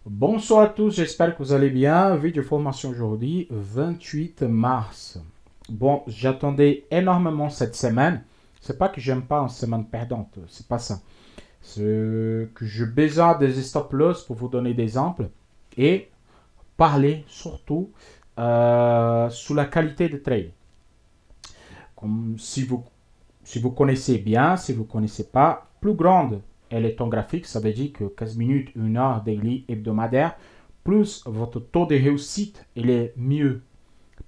Bonsoir à tous, j'espère que vous allez bien. Vidéo formation aujourd'hui, 28 mars. Bon, j'attendais énormément cette semaine. C'est pas que j'aime pas une semaine perdante, c'est pas ça. C'est que je besoin des stop loss pour vous donner des exemples et parler surtout sur la qualité de trade. Comme si vous connaissez bien, si vous ne connaissez pas, plus grande est le temps graphique, ça veut dire que 15 minutes, 1 heure daily hebdomadaire, plus votre taux de réussite il est mieux,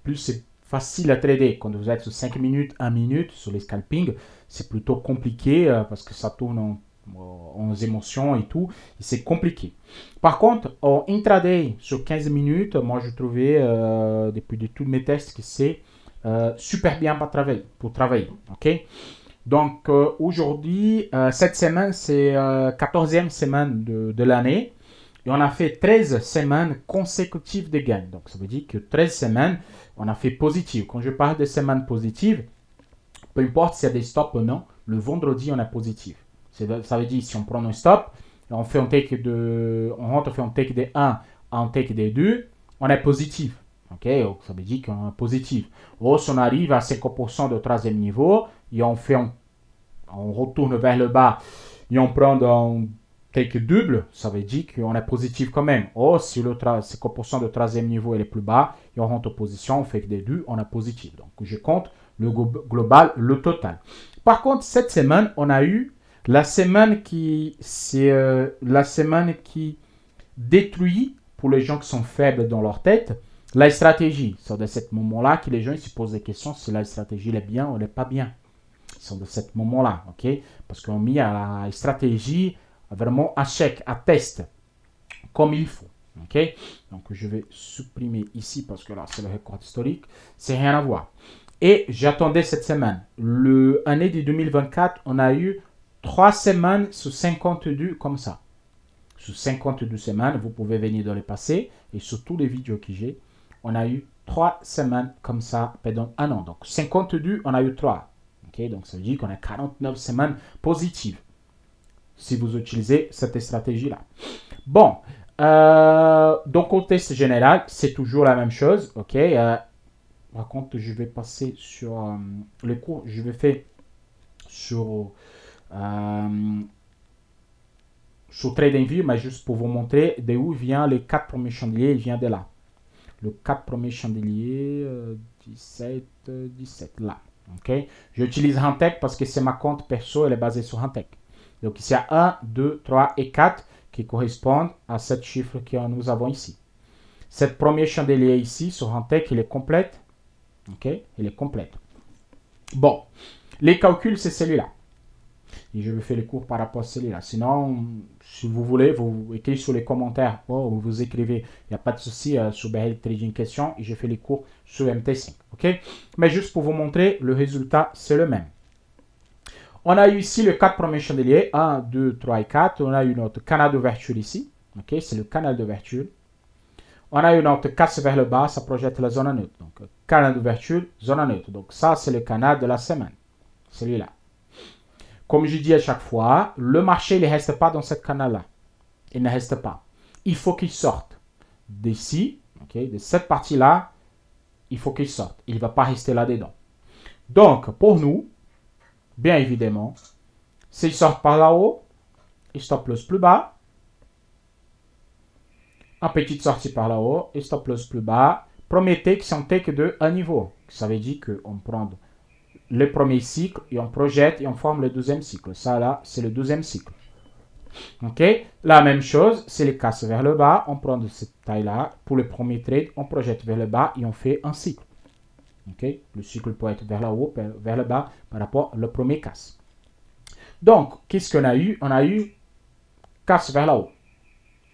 plus c'est facile à trader. Quand vous êtes sur 5 minutes, 1 minute sur les scalping, c'est plutôt compliqué parce que ça tourne en émotions et tout, et c'est compliqué. Par contre, en intraday sur 15 minutes, moi je trouvais depuis de tous mes tests que c'est super bien pour travailler. Ok. Donc aujourd'hui, cette semaine, c'est 14e semaine de l'année. Et on a fait 13 semaines consécutives de gains. Donc ça veut dire que 13 semaines, on a fait positif. Quand je parle de semaines positives, peu importe s'il y a des stops ou non, le vendredi, on est positif. Ça veut dire si on prend un stop, on fait un take on rentre, on fait un take de 1 un take de 2, on est positif. Ok, ça veut dire qu'on est positif. Ou si on arrive à 50% de troisième niveau, et on retourne vers le bas et on prend un take double, ça veut dire qu'on est positif quand même. Ou si le 50% de troisième niveau est le plus bas et on rentre en position, on fait que des deux, on est positif. Donc je compte le global, le total. Par contre, cette semaine, on a eu la semaine qui détruit pour les gens qui sont faibles dans leur tête la stratégie. C'est de ce moment-là que les gens se posent des questions si la stratégie est bien ou elle n'est pas bien. C'est de ce moment-là, ok? Parce qu'on a mis à la stratégie vraiment à chèque, à test, comme il faut. Ok. Donc je vais supprimer ici parce que là c'est le record historique, c'est rien à voir. Et j'attendais cette semaine. L'année de 2024, on a eu 3 semaines sur 52 comme ça. Sur 52 semaines, vous pouvez venir dans le passé et sur tous les vidéos que j'ai, on a eu 3 semaines comme ça pendant un an. Donc 52, on a eu 3. Okay, donc ça veut dire qu'on a 49 semaines positives si vous utilisez cette stratégie-là. Bon, donc au test général, c'est toujours la même chose. Ok. Par contre, je vais passer sur le cours. Je vais faire sur euh, sur TradingView, mais juste pour vous montrer d'où vient les 4 premiers chandeliers. Il vient de là. Le 4 premiers chandeliers, 17, 17 là. Ok. J'utilise Hantec parce que c'est ma compte perso, elle est basée sur Hantec. Donc ici, il y a 1, 2, 3 et 4 qui correspondent à cette chiffre que nous avons ici. Cette premier chandelier ici sur Hantec, il est complète. Ok, il est complète. Bon, les calculs, c'est celui-là. Et je vais faire les cours par rapport à celui-là. Sinon, si vous voulez, vous écrivez sur les commentaires ou vous écrivez, il n'y a pas de souci sur BRL Trading Question et je fais les cours sur MT5. Ok. Mais juste pour vous montrer, le résultat, c'est le même. On a eu ici les 4 premiers chandeliers, 1, 2, 3 et 4. On a eu notre canal d'ouverture ici. Ok, c'est le canal d'ouverture. On a eu notre casse vers le bas, ça projette la zone neutre. Donc, canal d'ouverture, zone neutre. Donc, ça, c'est le canal de la semaine. Celui-là. Comme je dis à chaque fois, le marché ne reste pas dans ce canal-là. Il ne reste pas. Il faut qu'il sorte d'ici, okay, de cette partie-là, il faut qu'il sorte. Il ne va pas rester là-dedans. Donc, pour nous, bien évidemment, s'il sort par là-haut, il stop loss plus bas, en petite sortie par là-haut, il stop loss plus bas. Premier take, c'est un take de un niveau. Ça veut dire qu'on prend le premier cycle et on projette et on forme le deuxième cycle. Ça là, c'est le deuxième cycle. Ok. La même chose, c'est les casses vers le bas. On prend de cette taille-là. Pour le premier trade, on projette vers le bas et on fait un cycle. Ok. Le cycle peut être vers le haut, vers le bas par rapport au premier casse. Donc, qu'est-ce qu'on a eu? On a eu casse vers le haut.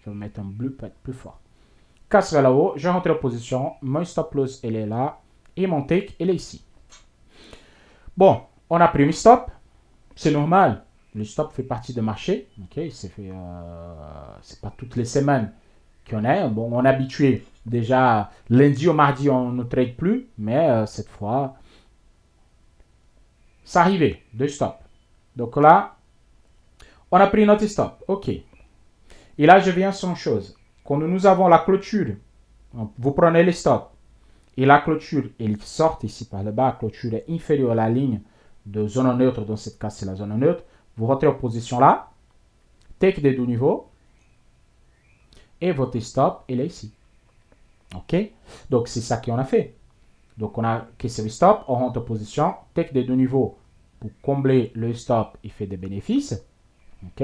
Je vais mettre un bleu pour être plus fort. Casse vers le haut, je rentre en position. Mon stop loss, il est là. Et mon take, il est ici. Bon, on a pris un stop. C'est normal. Le stop fait partie du marché. Ok, c'est pas toutes les semaines qu'on est. Bon, on est habitué. Déjà, lundi au mardi, on ne trade plus. Mais cette fois, ça arrivait. Deux stops. Donc là, on a pris notre stop. Ok. Et là, je viens sur une chose. quand nous avons la clôture, vous prenez les stops et la clôture, elle sort ici par le bas, la clôture est inférieure à la ligne de zone neutre, dans cette cas c'est la zone neutre, vous rentrez en position là, take des deux niveaux, et votre stop, il est ici. Ok? Donc c'est ça qu'on a fait. Donc on a caissé le stop, on rentre en position, take des deux niveaux pour combler le stop, il fait des bénéfices. Ok?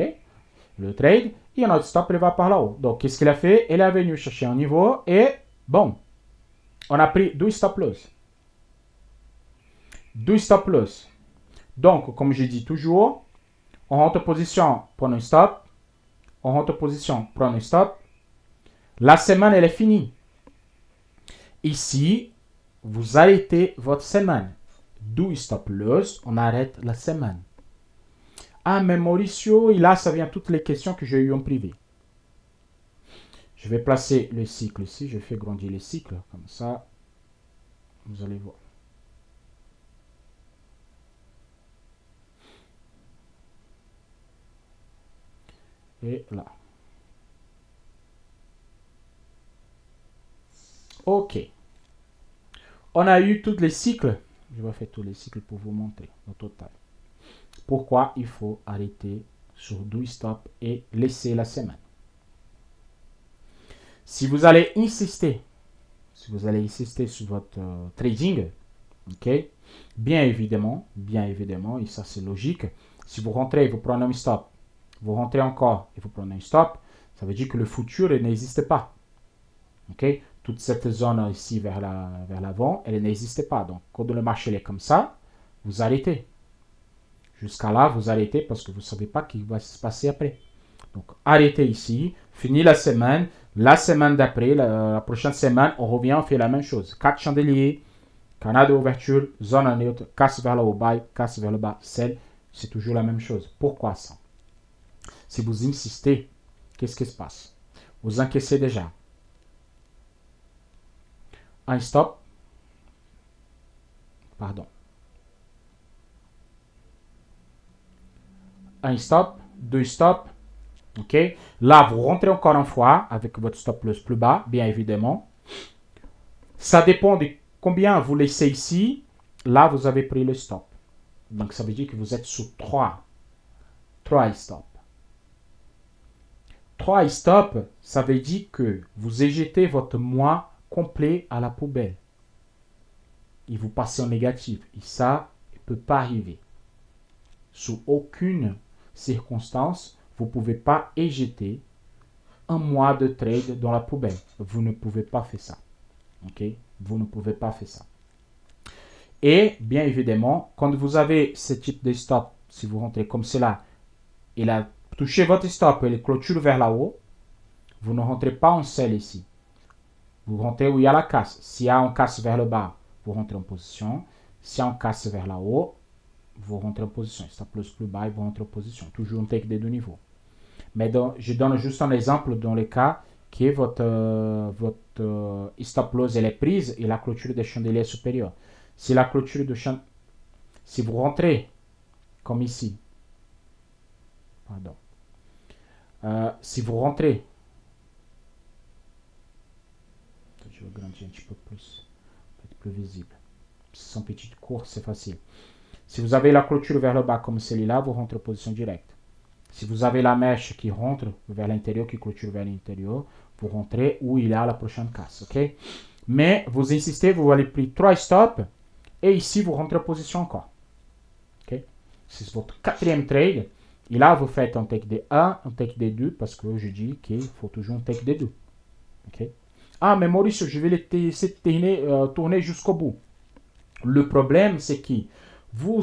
Le trade, et notre stop, il va par là-haut. Donc qu'est-ce qu'il a fait? Il est venu chercher un niveau et bon, on a pris 2 stop loss. 2 stop loss. Donc, comme je dis toujours, on rentre en position, prend un stop. On rentre en position, prend un stop. La semaine, elle est finie. Ici, vous arrêtez votre semaine. 2 stop loss, on arrête la semaine. Ah, mais Mauricio, et là, ça vient toutes les questions que j'ai eues en privé. Je vais placer le cycle ici. Je fais grandir le cycle. Comme ça, vous allez voir. Et là. Ok. On a eu tous les cycles. Je vais faire tous les cycles pour vous montrer au total. Pourquoi il faut arrêter sur 12 stops et laisser la semaine. Si vous allez insister sur votre trading, ok, bien évidemment, et ça c'est logique, si vous rentrez, vous prenez un stop, vous rentrez encore et vous prenez un stop, ça veut dire que le futur n'existe pas. Ok, toute cette zone ici vers l'avant, elle n'existe pas. Donc, quand le marché est comme ça, vous arrêtez. Jusqu'à là, vous arrêtez parce que vous ne savez pas ce qui va se passer après. Donc, arrêtez ici, fini la semaine d'après, la prochaine semaine, on revient, on fait la même chose. 4 chandeliers, canal d'ouverture, zone neutre, casse vers le haut, buy, casse vers le bas, sell, c'est toujours la même chose. Pourquoi ça? Si vous insistez, qu'est-ce qui se passe? Vous encaissez déjà. Un stop, pardon. Un stop, 2 stops, ok. Là, vous rentrez encore une fois avec votre stop loss plus bas, bien évidemment. Ça dépend de combien vous laissez ici. Là, vous avez pris le stop. Donc, ça veut dire que vous êtes sous 3 stops. 3 stops, ça veut dire que vous éjetez votre mois complet à la poubelle. Et vous passez en négatif. Et ça, il ne peut pas arriver. Sous aucune circonstance, vous ne pouvez pas éjeter un mois de trade dans la poubelle. Vous ne pouvez pas faire ça. Ok? Vous ne pouvez pas faire ça. Et bien évidemment, quand vous avez ce type de stop, si vous rentrez comme cela, il a touché votre stop et il clôture vers là-haut, vous ne rentrez pas en sell ici. Vous rentrez où il y a la casse. S'il y a un casse vers le bas, vous rentrez en position. S'il y a un casse vers là-haut, vous rentrez en position. Stop loss plus bas, vous rentrez en position. Toujours un take des deux niveaux. Mais je donne juste un exemple dans le cas que votre stop loss elle est prise et la clôture des chandeliers est supérieure. Si la clôture de chandelier, si vous rentrez comme ici, pardon, si vous rentrez, je vais grandir un petit peu plus, peut-être plus visible. Sans petite course, c'est facile. Si vous avez la clôture vers le bas comme celui-là, vous rentrez en position directe. Si vous avez la mèche qui rentre vers l'intérieur, qui clôture vers l'intérieur, vous rentrez où il y a la prochaine casse. Ok? Mais vous insistez, vous allez prendre 3 stops et ici vous rentrez en position encore. Ok? C'est votre quatrième trade. Et là, vous faites un take des 1, un take des 2 parce que je dis qu'il faut toujours un take des 2. Ok? Ah, mais Maurice, je vais les tourner jusqu'au bout. Le problème, c'est que vous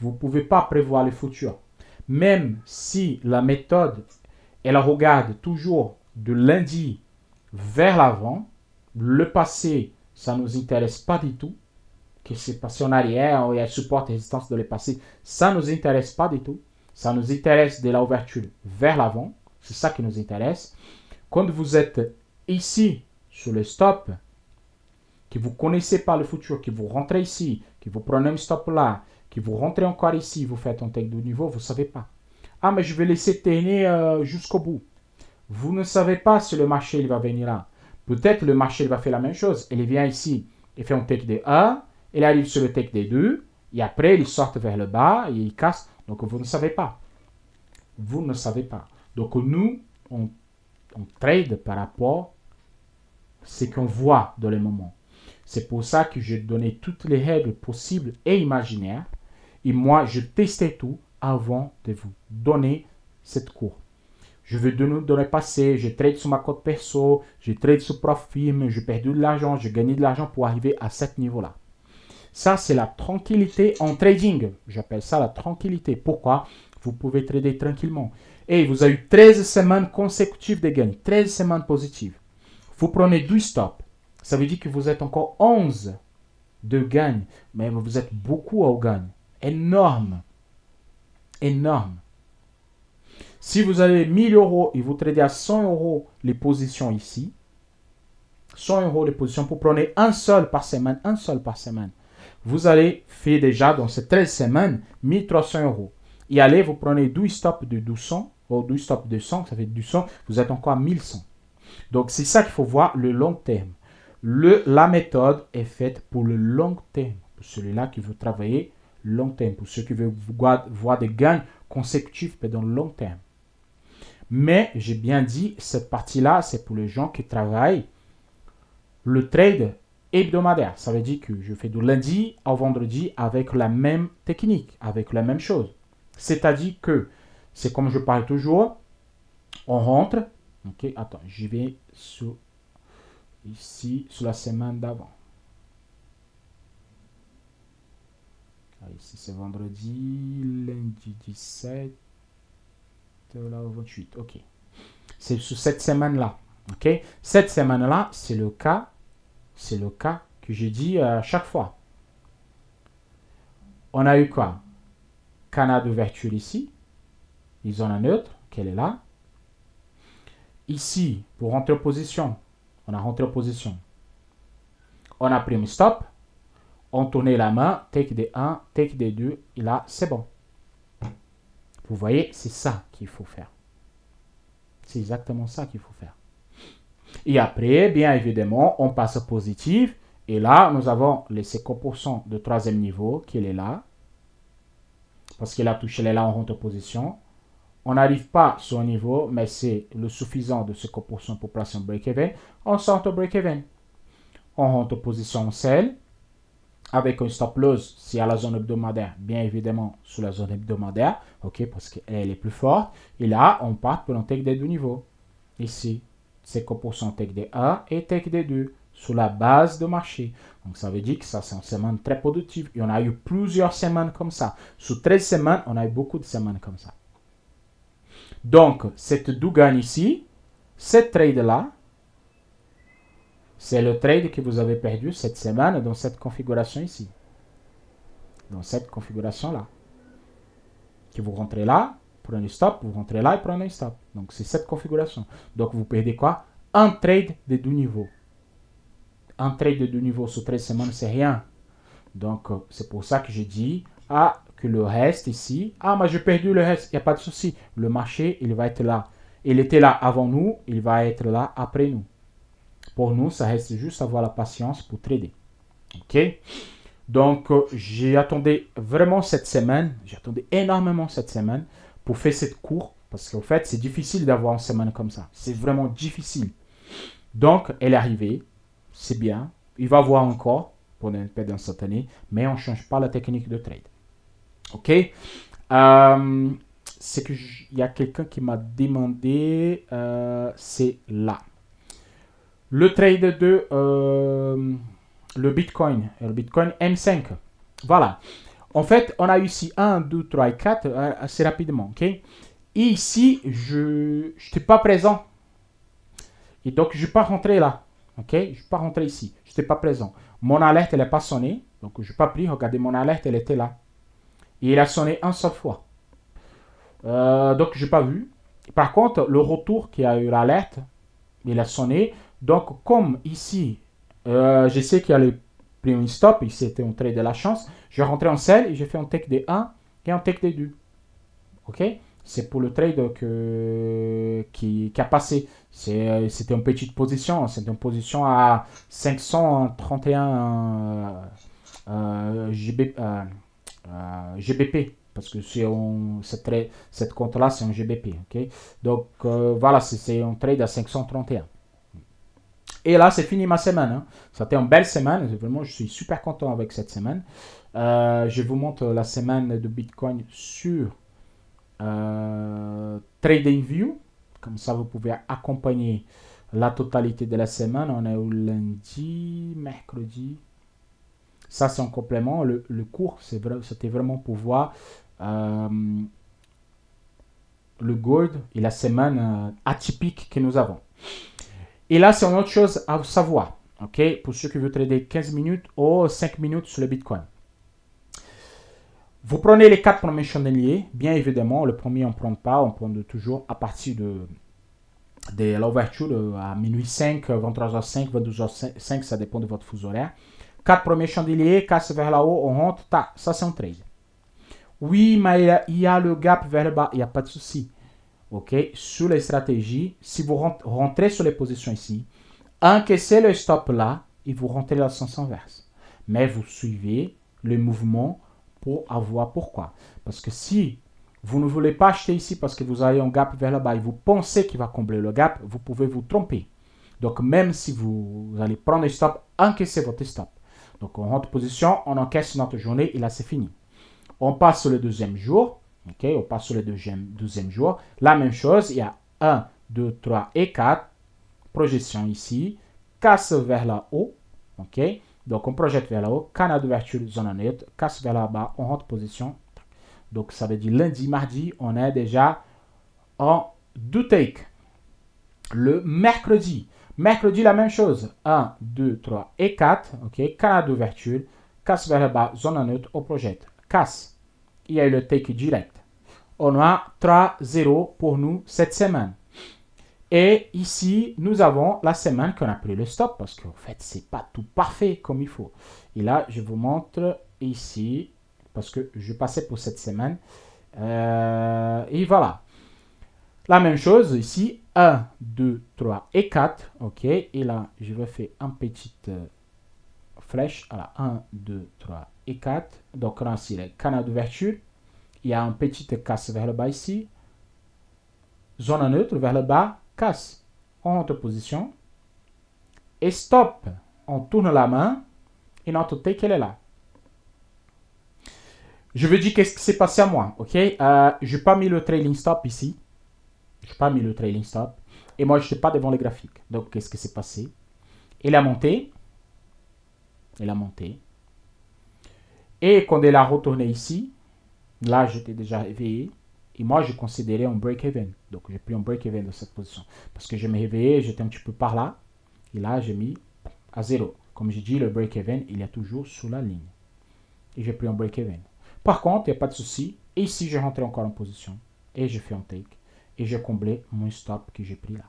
ne pouvez pas prévoir le futur. Même si la méthode, elle regarde toujours de lundi vers l'avant, le passé, ça ne nous intéresse pas du tout. Que c'est passé en arrière, il y a support et résistance de le passé, ça ne nous intéresse pas du tout. Ça nous intéresse de l'ouverture vers l'avant. C'est ça qui nous intéresse. Quand vous êtes ici sur le stop, que vous ne connaissez pas le futur, que vous rentrez ici, que vous prenez un stop là, que vous rentrez encore ici, vous faites un take de niveau, vous ne savez pas. Ah, mais je vais laisser tenir jusqu'au bout. Vous ne savez pas si le marché il va venir là. Peut-être le marché il va faire la même chose. Il vient ici, il fait un take des 1, il arrive sur le take des 2, et après il sort vers le bas et il casse. Donc vous ne savez pas. Vous ne savez pas. Donc nous, on trade par rapport à ce qu'on voit dans les moments. C'est pour ça que j'ai donné toutes les règles possibles et imaginaires. Et moi, je testais tout avant de vous donner cette cours. Je vais donner dans le passé, je trade sur ma cote perso, je trade sur Profim, j'ai perdu de l'argent, j'ai gagné de l'argent pour arriver à ce niveau-là. Ça, c'est la tranquillité en trading. J'appelle ça la tranquillité. Pourquoi? Vous pouvez trader tranquillement. Et vous avez eu 13 semaines consécutives de gains, 13 semaines positives. Vous prenez 12 stops. Ça veut dire que vous êtes encore 11 de gains, mais vous êtes beaucoup au gain. Énorme. Énorme. Si vous avez 1000 euros et vous tradez à 100 euros les positions ici, 100 euros les positions, pour prendre un seul par semaine, vous allez faire déjà dans ces 13 semaines 1300 euros. Et allez, vous prenez 12 stops de 1200, ou 12 stops de 100, ça fait 200, vous êtes encore à 1100. Donc c'est ça qu'il faut voir, le long terme. La méthode est faite pour le long terme, pour celui-là qui veut travailler long terme, pour ceux qui veulent voir des gains consécutifs dans le long terme. Mais j'ai bien dit, cette partie-là, c'est pour les gens qui travaillent le trade hebdomadaire. Ça veut dire que je fais de lundi au vendredi avec la même technique, avec la même chose. C'est-à-dire que, c'est comme je parle toujours, on rentre. Ok, attends, j'y vais ici, sur la semaine d'avant. Ici, c'est vendredi, lundi 17, là, 28. Ok. C'est sur cette semaine-là. Ok. Cette semaine-là, c'est le cas que j'ai dit à chaque fois. On a eu quoi? Canal d'ouverture ici. Ils ont un neutre, qu'elle est là. Ici, pour rentrer en position, on a rentré en position. On a pris un stop. On tournait la main, take des 1, take des 2, et là, c'est bon. Vous voyez, c'est ça qu'il faut faire. C'est exactement ça qu'il faut faire. Et après, bien évidemment, on passe au positif. Et là, nous avons les 50% de troisième niveau qui est là. Parce qu'il a touché les là, on rentre en position. On n'arrive pas sur un niveau, mais c'est le suffisant de 50% pour placer un break-even. On sort au break-even. On rentre en position en sell. Avec un stop loss, si à la zone hebdomadaire, bien évidemment, sous la zone hebdomadaire, ok, parce qu'elle est plus forte. Et là, on part pour un take des deux niveaux. Ici, 50% take des 1 et take des 2 sur la base de marché. Donc, ça veut dire que ça, c'est une semaine très productive. Et on a eu plusieurs semaines comme ça. Sur 13 semaines, on a eu beaucoup de semaines comme ça. Donc, cette Dougan ici, cette trade-là, c'est le trade que vous avez perdu cette semaine dans cette configuration ici. Dans cette configuration-là. Que vous rentrez là, prenez stop, vous rentrez là et prenez stop. Donc, c'est cette configuration. Donc, vous perdez quoi? Un trade de 2 niveaux. Un trade de 2 niveaux sur 13 semaines, c'est rien. Donc, c'est pour ça que j'ai dit, que le reste ici, mais j'ai perdu le reste, il n'y a pas de souci. Le marché, il va être là. Il était là avant nous, il va être là après nous. Pour nous, ça reste juste avoir la patience pour trader. Ok? Donc, j'attendais vraiment cette semaine, j'attendais énormément cette semaine pour faire cette cours, parce qu'en fait, c'est difficile d'avoir une semaine comme ça. C'est vraiment difficile. Donc, elle est arrivée, c'est bien. Il va voir encore pour une période instantanée, mais on ne change pas la technique de trade. Ok? C'est que il y a quelqu'un qui m'a demandé, c'est là. Le trade de le Bitcoin M5. Voilà. En fait, on a eu ici 1, 2, 3 et 4 assez rapidement. Ok. Et ici, je n'étais pas présent. Et donc, je ne suis pas rentré là. Ok. Je ne suis pas rentré ici. Je n'étais pas présent. Mon alerte, elle n'est pas sonnée. Donc, je n'ai pas pris. Regardez, mon alerte, elle était là. Et il a sonné une seule fois. Donc, je n'ai pas vu. Par contre, le retour qui a eu l'alerte, il a sonné. Donc, comme ici, je sais qu'il y a le prix stop, ici c'était un trade de la chance, je rentré en sell et j'ai fait un take des 1 et un take des 2. Ok? C'est pour le trade qui a passé. C'était une petite position. C'était une position à 531 GBP. Parce que cette compte-là, c'est un GBP. Okay? Donc, voilà, c'est un trade à 531. Et là, c'est fini ma semaine. Hein. C'était une belle semaine. Vraiment, je suis super content avec cette semaine. Je vous montre la semaine de Bitcoin sur TradingView. Comme ça, vous pouvez accompagner la totalité de la semaine. On est au lundi, mercredi. Ça, c'est un complément. Le cours, c'était vraiment pour voir le gold et la semaine atypique que nous avons. Et là, c'est une autre chose à savoir. Okay? Pour ceux qui veulent trader 15 minutes ou 5 minutes sur le Bitcoin. Vous prenez les 4 premiers chandeliers. Bien évidemment, le premier, on ne prend pas. On prend toujours à partir de l'ouverture à minuit 5, 23h05, 22h05. Ça dépend de votre fuseau horaire. 4 premiers chandeliers, casse vers là-haut, on rentre. Ça, c'est un trade. Oui, mais il y a le gap vers le bas. Il n'y a pas de souci. Ok, sur les stratégies, si vous rentrez sur les positions ici, encaissez le stop là et vous rentrez dans le sens inverse. Mais vous suivez le mouvement pour avoir pourquoi. Parce que si vous ne voulez pas acheter ici parce que vous avez un gap vers le bas et vous pensez qu'il va combler le gap, vous pouvez vous tromper. Donc même si vous allez prendre le stop, encaissez votre stop. Donc on rentre position, on encaisse notre journée et là c'est fini. On passe sur le deuxième jour. Ok, on passe sur le deuxième jour. La même chose, il y a 1, 2, 3 et 4. Projection ici. Casse vers la haut. Ok, donc on projette vers la haut. Canal d'ouverture, zone neutre. Casse vers la bas, on rentre position. Donc ça veut dire lundi, mardi, on est déjà en do take. Le mercredi. Mercredi, la même chose. 1, 2, 3 et 4. Ok, canal d'ouverture. Casse vers la bas, zone neutre, on projette. Casse. Il y a eu le take direct. On a 3-0 pour nous cette semaine. Et ici, nous avons la semaine qu'on a pris le stop parce qu'en fait, c'est pas tout parfait comme il faut. Et là, je vous montre ici parce que je passais pour cette semaine. Et voilà. La même chose ici. 1, 2, 3 et 4. OK. Et là, je vais faire une petite flèche. Voilà. 1, 2, 3 et 4. Donc là, c'est le canal d'ouverture. Il y a un petit casse vers le bas ici. Zone neutre vers le bas, casse. On rentre position. Et stop. On tourne la main. Et notre take, elle est là. Je veux dire qu'est-ce qui s'est passé à moi. Ok. Je n'ai pas mis le trailing stop ici. Je n'ai pas mis le trailing stop. Et moi, je n'étais pas devant les graphiques. Donc, qu'est-ce qui s'est passé? Il a monté. Il a monté. Et quand il a retourné ici, là, j'étais déjà réveillé. Et moi, je considérais un break-even. Donc, j'ai pris un break-even de cette position. Parce que je me réveillais, j'étais un petit peu par là. Et là, j'ai mis à 0. Comme je dis, le break-even, il est toujours sous la ligne. Et j'ai pris un break-even. Par contre, il n'y a pas de souci. Et ici, j'ai rentré encore en position. Et j'ai fait un take. Et j'ai comblé mon stop que j'ai pris là.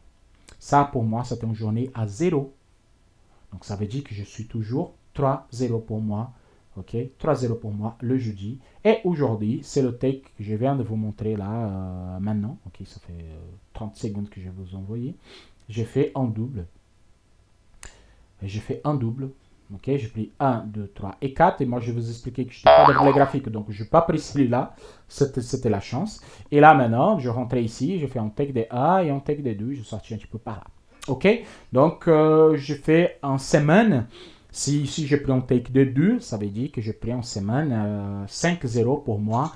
Ça, pour moi, c'était une journée à 0. Donc, ça veut dire que je suis toujours 3-0 pour moi. Ok, 3-0 pour moi le jeudi. Et aujourd'hui, c'est le take que je viens de vous montrer là maintenant. Ok, ça fait 30 secondes que je vais vous envoyer. J'ai fait un double. J'ai fait un double. Ok, j'ai pris 1, 2, 3 et 4. Et moi, je vais vous expliquer que je n'étais pas devant les graphiques. Donc, je n'ai pas pris celui-là. C'était la chance. Et là, maintenant, je rentrais ici. Je fais un take des 1 et un take des 2. Je suis sorti un petit peu par là. Ok, donc, je fais en semaine. Si j'ai pris un take de 2, ça veut dire que j'ai pris en semaine 5-0 pour moi.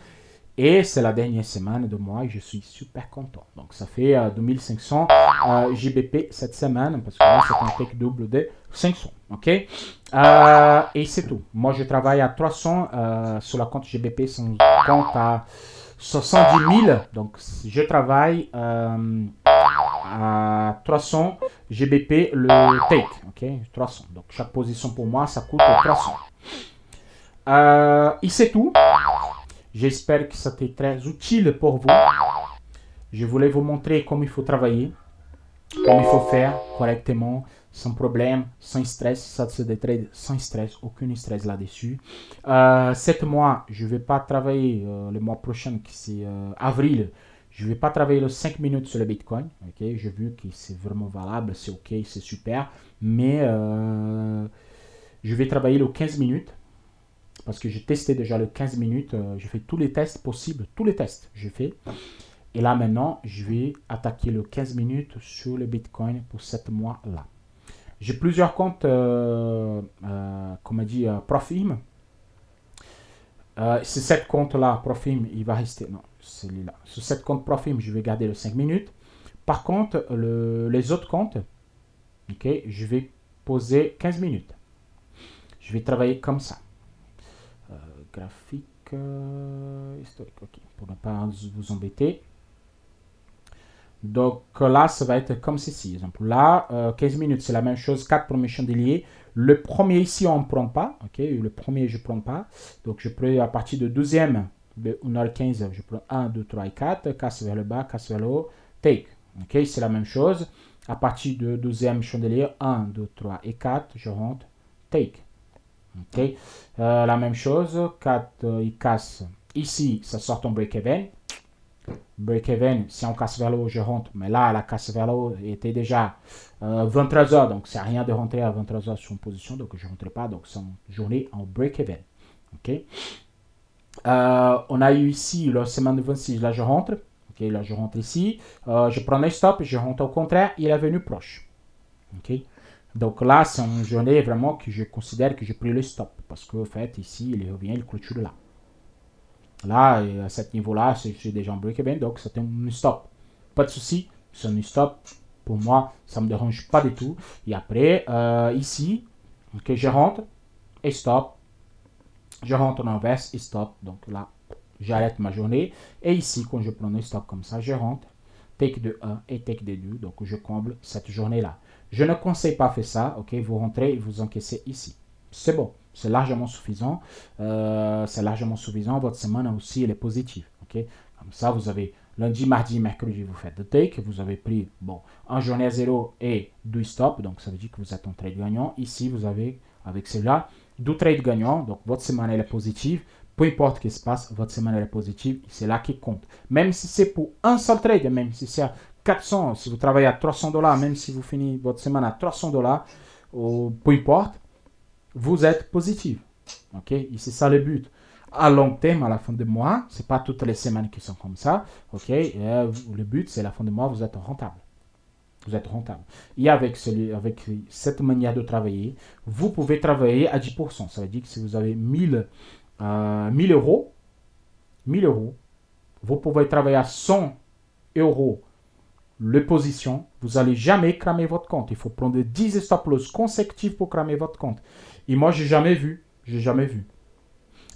Et c'est la dernière semaine de mois et je suis super content. Donc ça fait 2500 GBP cette semaine parce que là c'est un take double de 500. Ok, et c'est tout. Moi je travaille à 300 sur la compte GBP, son compte à 70 000. Donc je travaille à 300 GBP le take. Ok, 300. Donc chaque position pour moi ça coûte 300. Et c'est tout. J'espère que c'était très utile pour vous. Je voulais vous montrer comment il faut travailler, comment il faut faire correctement, sans problème, sans stress. Ça, c'est des trades sans stress, aucun stress là-dessus. 7 mois, je ne vais pas travailler le mois prochain, qui c'est avril. Je ne vais pas travailler les 5 minutes sur le Bitcoin. Okay? J'ai vu que c'est vraiment valable, c'est OK, c'est super. Mais je vais travailler les 15 minutes parce que j'ai testé déjà les 15 minutes. J'ai fait tous les tests possibles. Tous les tests, j'ai fait. Et là, maintenant, je vais attaquer le 15 minutes sur le Bitcoin pour 7 mois-là. J'ai plusieurs comptes, comme on dit, Profim. C'est cette compte-là, Profim, il va rester. Non, celui-là. Sur cette compte Profim, je vais garder le 5 minutes. Par contre, les autres comptes, okay, je vais poser 15 minutes. Je vais travailler comme ça. Graphique, historique, ok, pour ne pas vous embêter. Donc là, ça va être comme ceci. Exemple, là, 15 minutes, c'est la même chose. 4 premiers chandeliers. Le premier ici, on ne prend pas. Ok, le premier, je ne prends pas. Donc je prends à partir de deuxième, de 1h15, je prends 1, 2, 3 et 4. Casse vers le bas, casse vers le haut. Take. Ok, c'est la même chose. À partir de deuxième chandelier, 1, 2, 3 et 4, je rentre. Take. Ok, la même chose. 4, il casse. Ici, ça sort en break-even. Break-even, si on casse vers le haut, je rentre. Mais là, la casse vers le haut était déjà 23h. Donc, c'est rien de rentrer à 23h sur une position. Donc, je ne rentre pas. Donc, c'est une journée en break-even. OK. On a eu ici la semaine de 26. Là, je rentre. OK. Là, je rentre ici. Je prends un stop. Je rentre au contraire. Il est venu proche. OK. Donc là, c'est une journée vraiment que je considère que j'ai pris le stop. Parce qu'en fait, ici, il revient, il clôture là. Là, à ce niveau-là, c'est déjà un break-even, donc c'est un stop. Pas de souci, c'est un stop. Pour moi, ça ne me dérange pas du tout. Et après, ici, okay, je rentre et stop. Je rentre en inverse et stop. Donc là, j'arrête ma journée. Et ici, quand je prends un stop comme ça, je rentre, take de 1 et take de 2. Donc je comble cette journée-là. Je ne conseille pas faire ça. Ok, vous rentrez et vous encaissez ici. C'est bon. C'est largement suffisant. C'est largement suffisant. Votre semaine aussi, elle est positive. Okay? Comme ça, vous avez lundi, mardi, mercredi, vous faites de take. Vous avez pris, bon, un journée à 0 et 2 stops. Donc, ça veut dire que vous êtes en trade gagnant. Ici, vous avez, avec cela, 2 trades gagnants. Donc, votre semaine, elle est positive. Peu importe ce qui se passe, votre semaine, elle est positive. C'est là qui compte. Même si c'est pour un seul trade, même si c'est à 400, si vous travaillez à $300, même si vous finissez votre semaine à $300, peu importe, vous êtes positif. Ok, et c'est ça le but. À long terme, à la fin du mois, c'est pas toutes les semaines qui sont comme ça. Ok, le but c'est à la fin du mois, vous êtes rentable. Vous êtes rentable. Et avec cette manière de travailler, vous pouvez travailler à 10%. Ça veut dire que si vous avez 1000 euros, 1000 euros, vous pouvez travailler à 100 euros les positions, vous n'allez jamais cramer votre compte. Il faut prendre 10 stop loss consécutifs pour cramer votre compte. Et moi, j'ai jamais vu. J'ai jamais vu.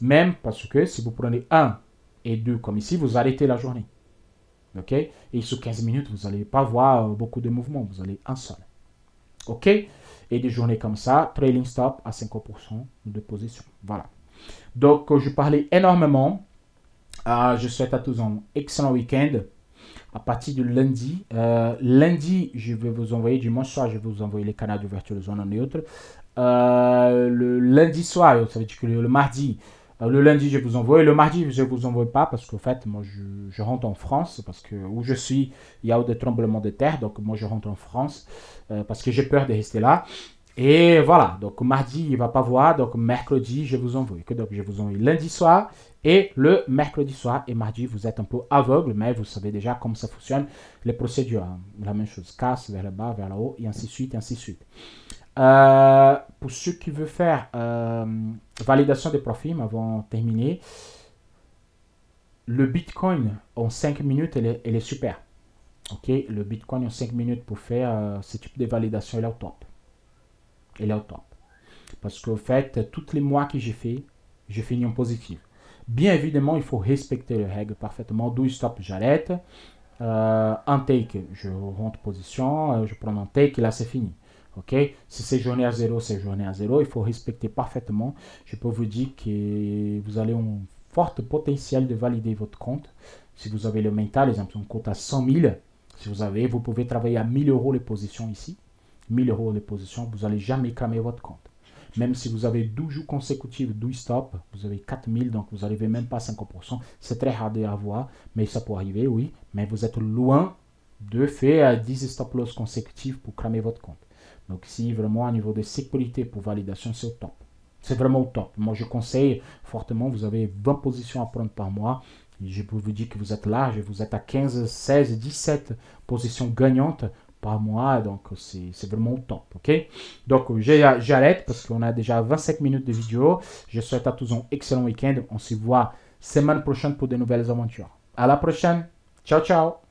Même parce que si vous prenez 1 et 2 comme ici, vous arrêtez la journée. OK? Et sur 15 minutes, vous n'allez pas voir beaucoup de mouvements. Vous allez un seul. OK? Et des journées comme ça, trailing stop à 50% de position. Voilà. Donc, je parlais énormément. Je souhaite à tous un excellent week-end. À partir de lundi. Lundi, je vais vous envoyer, dimanche soir, je vais vous envoyer les canaux d'ouverture de zone en neutre. Le lundi soir, ça veut dire que le mardi, le lundi, je vous envoie. Le mardi, je ne vous envoie pas parce qu'en fait, moi, je rentre en France parce que où je suis, il y a des tremblements de terre. Donc, moi, je rentre en France parce que j'ai peur de rester là. Et voilà, donc mardi, il ne va pas voir, donc mercredi, je vous envoie. Donc je vous envoie lundi soir et le mercredi soir. Et mardi, vous êtes un peu aveugle, mais vous savez déjà comment ça fonctionne, les procédures. Hein. La même chose, casse vers le bas, vers le haut, et ainsi de suite, et ainsi de suite. Pour ceux qui veulent faire validation des profils, avant de terminer, le Bitcoin en 5 minutes, elle est super. Ok, le Bitcoin en 5 minutes pour faire ce type de validation, elle est au top. Elle est au top. Parce qu'au fait, tous les mois que j'ai fait, j'ai fini en positif. Bien évidemment, il faut respecter les règles parfaitement. 12 stop, j'arrête. Un take, je rentre position. Je prends un take et là, c'est fini. Ok, si c'est journée à 0, c'est journée à 0. Il faut respecter parfaitement. Je peux vous dire que vous allez un fort potentiel de valider votre compte. Si vous avez le mental, exemple, un compte à 100 000, si vous pouvez travailler à 1000 euros les positions ici. 1000 euros les positions, vous n'allez jamais cramer votre compte. Même si vous avez 12 jours consécutifs, 12 stops, vous avez 4000, donc vous n'arrivez même pas à 50%. C'est très hard à avoir, mais ça peut arriver, oui. Mais vous êtes loin de faire 10 stop loss consécutifs pour cramer votre compte. Donc si vraiment à niveau de sécurité pour validation, c'est au top. C'est vraiment au top. Moi, je conseille fortement, vous avez 20 positions à prendre par mois. Je peux vous dire que vous êtes large, vous êtes à 15, 16, 17 positions gagnantes par mois. Donc, c'est vraiment au top. OK? Donc, j'arrête parce qu'on a déjà 25 minutes de vidéo. Je souhaite à tous un excellent week-end. On se voit semaine prochaine pour de nouvelles aventures. À la prochaine. Ciao, ciao.